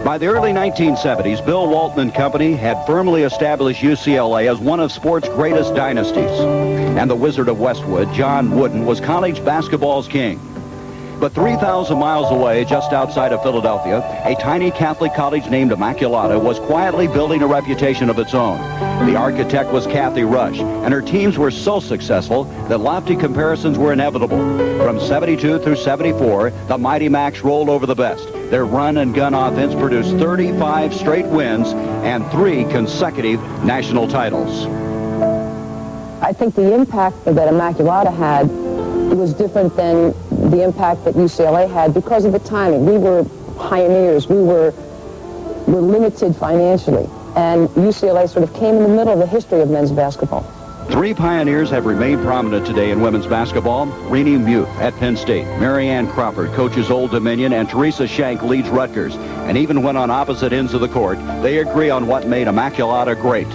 By the early 1970s, Bill Walton and company had firmly established UCLA as one of sport's greatest dynasties. And the Wizard of Westwood, John Wooden, was college basketball's king. But 3,000 miles away, just outside of Philadelphia, a tiny Catholic college named Immaculata was quietly building a reputation of its own. The architect was Kathy Rush, and her teams were so successful that lofty comparisons were inevitable. From 72 through 74, the Mighty Macs rolled over the best. Their run-and-gun offense produced 35 straight wins and 3 consecutive national titles. I think the impact that Immaculata had was different than the impact that UCLA had because of the timing. We were pioneers. We were limited financially. And UCLA sort of came in the middle of the history of men's basketball. 3 pioneers have remained prominent today in women's basketball. Renee Muth at Penn State, Marianne Crawford coaches Old Dominion, and Teresa Shank leads Rutgers. And even when on opposite ends of the court, they agree on what made Immaculata great.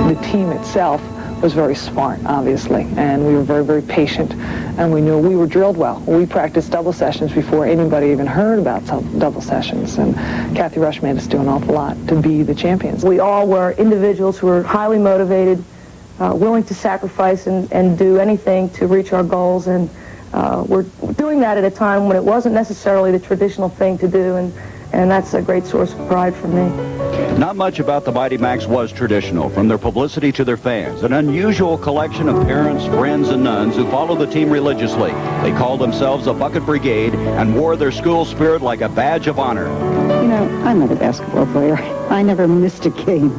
The team itself was very smart, obviously, and we were very, very patient, and we knew we were drilled well. We practiced double sessions before anybody even heard about double sessions, and Kathy Rush made us do an awful lot to be the champions. We all were individuals who were highly motivated, willing to sacrifice and do anything to reach our goals, and we're doing that at a time when it wasn't necessarily the traditional thing to do, and that's a great source of pride for me. Not much about the Mighty Macs was traditional, from their publicity to their fans. An unusual collection of parents, friends, and nuns who followed the team religiously. They called themselves a bucket brigade and wore their school spirit like a badge of honor. You know, I'm not a basketball player. I never missed a game.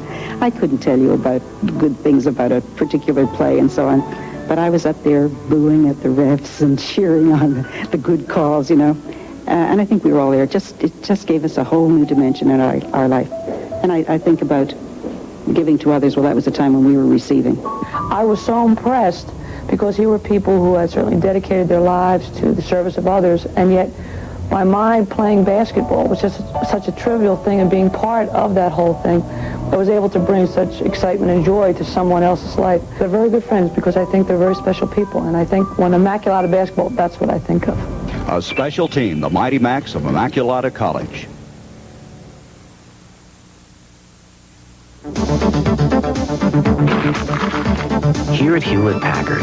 I couldn't tell you about good things about a particular play and so on. But I was up there booing at the refs and cheering on the good calls, you know. And I think we were all there. It just gave us a whole new dimension in our life. And I think about giving to others. Well, that was a time when we were receiving. I was so impressed because here were people who had certainly dedicated their lives to the service of others, and yet my mind playing basketball was just such a trivial thing, and being part of that whole thing, I was able to bring such excitement and joy to someone else's life. They're very good friends because I think they're very special people, and I think when Immaculata basketball, that's what I think of. A special team, the Mighty Macs of Immaculata College. Here at Hewlett-Packard,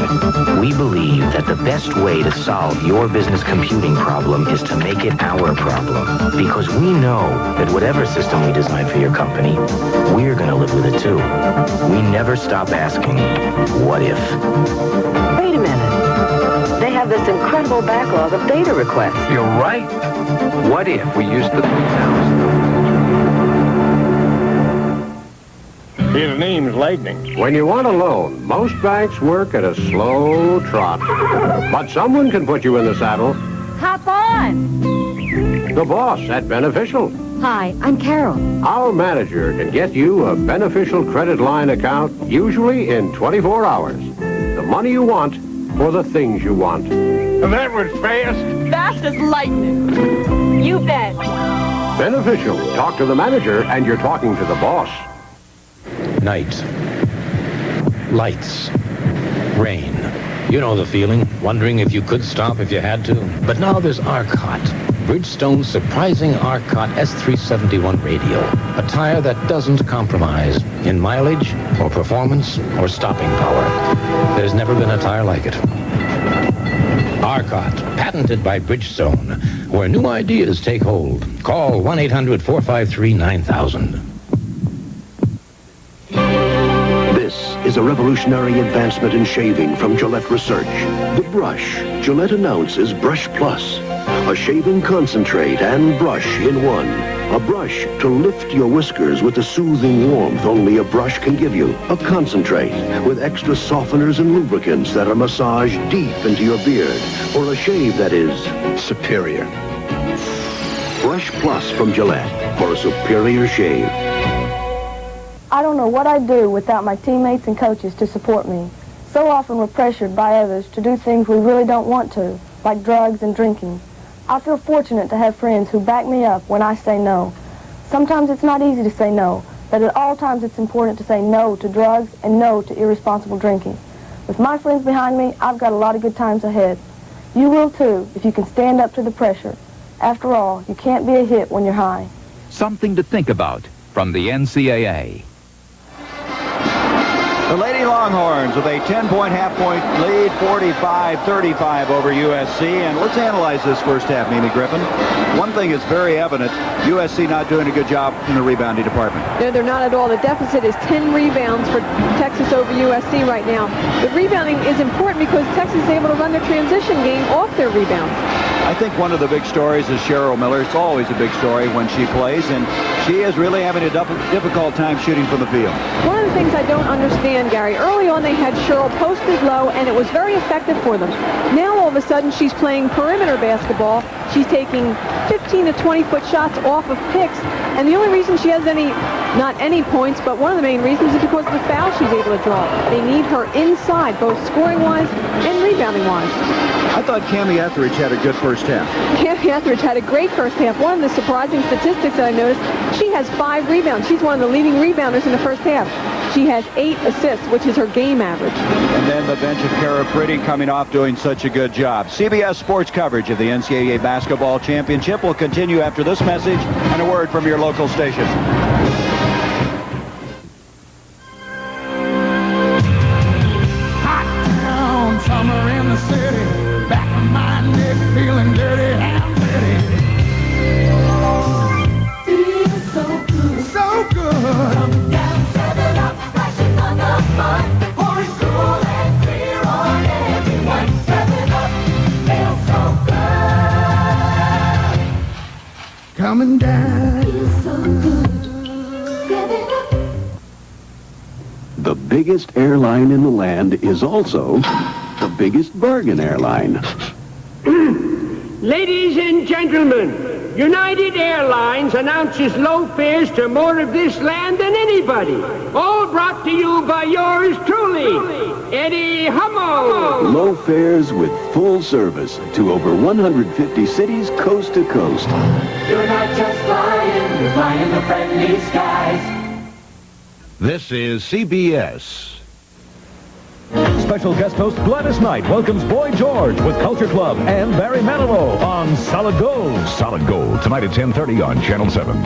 we believe that the best way to solve your business computing problem is to make it our problem. Because we know that whatever system we design for your company, we're going to live with it too. We never stop asking, what if? Wait a minute. They have this incredible backlog of data requests. You're right. What if we used the 3,000? His name's Lightning. When you want a loan, most banks work at a slow trot. But someone can put you in the saddle. Hop on! The boss at Beneficial. Hi, I'm Carol. Our manager can get you a Beneficial credit line account, usually in 24 hours. The money you want for the things you want. That was fast. Fast as lightning. You bet. Beneficial. Talk to the manager and you're talking to the boss. Night. Lights. Rain. You know the feeling, wondering if you could stop if you had to. But now there's Arcot. Bridgestone's surprising Arcot S371 radio. A tire that doesn't compromise in mileage or performance or stopping power. There's never been a tire like it. Arcot, patented by Bridgestone, where new ideas take hold. Call 1-800-453-9000. This is a revolutionary advancement in shaving from Gillette Research. The brush. Gillette announces Brush Plus. A shaving concentrate and brush in one. A brush to lift your whiskers with the soothing warmth only a brush can give you. A concentrate with extra softeners and lubricants that are massaged deep into your beard for a shave that is superior. Brush Plus from Gillette for a superior shave. I don't know what I'd do without my teammates and coaches to support me. So often we're pressured by others to do things we really don't want to, like drugs and drinking. I feel fortunate to have friends who back me up when I say no. Sometimes it's not easy to say no, but at all times it's important to say no to drugs and no to irresponsible drinking. With my friends behind me, I've got a lot of good times ahead. You will too, if you can stand up to the pressure. After all, you can't be a hit when you're high. Something to think about from the NCAA. The Lady Longhorns with a 10-point half-point lead, 45-35 over USC. And let's analyze this first half, Mimi Griffin. One thing is very evident, USC not doing a good job in the rebounding department. No, they're not at all. The deficit is 10 rebounds for Texas over USC right now. The rebounding is important because Texas is able to run their transition game off their rebounds. I think one of the big stories is Cheryl Miller. It's always a big story when she plays, and she is really having a difficult time shooting from the field. One of the things I don't understand, Gary, early on they had Cheryl posted low, and it was very effective for them. Now all of a sudden she's playing perimeter basketball. She's taking 15 to 20-foot shots off of picks, and the only reason she has not any points, but one of the main reasons is because of the foul she's able to draw. They need her inside, both scoring-wise and rebounding-wise. I thought Cammie Etheridge had a good first half. Cammie Etheridge had a great first half. One of the surprising statistics that I noticed, she has 5 rebounds. She's one of the leading rebounders in the first half. She has 8 assists, which is her game average. And then the bench of Kara Pretty coming off doing such a good job. CBS Sports coverage of the NCAA Basketball Championship will continue after this message and a word from your local station. Summer in the city, back of my neck feeling dirty and pretty. Feels so good, so good. Come down, 7 Up, splashing on the fun. Pouring cool and clear on everyone. 7 Up, feels so good. Coming down. Feels so good. 7 Up. The biggest airline in the land is also the biggest bargain airline. Ladies and gentlemen, United Airlines announces low fares to more of this land than anybody. All brought to you by yours truly, Eddie Hummel. Low fares with full service to over 150 cities coast to coast. You're not just flying, you're flying the friendly skies. This is CBS. Special guest host Gladys Knight welcomes Boy George with Culture Club and Barry Manilow on Solid Gold. Solid Gold, tonight at 10:30 on Channel 7.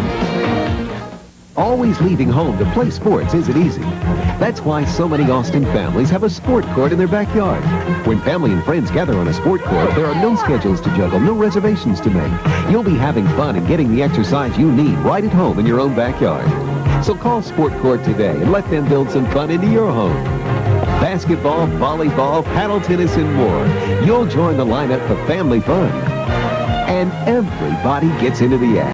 Always leaving home to play sports isn't easy. That's why so many Austin families have a sport court in their backyard. When family and friends gather on a sport court, there are no schedules to juggle, no reservations to make. You'll be having fun and getting the exercise you need right at home in your own backyard. So call Sport Court today and let them build some fun into your home. Basketball, volleyball, paddle tennis, and more. You'll join the lineup for family fun. And everybody gets into the act.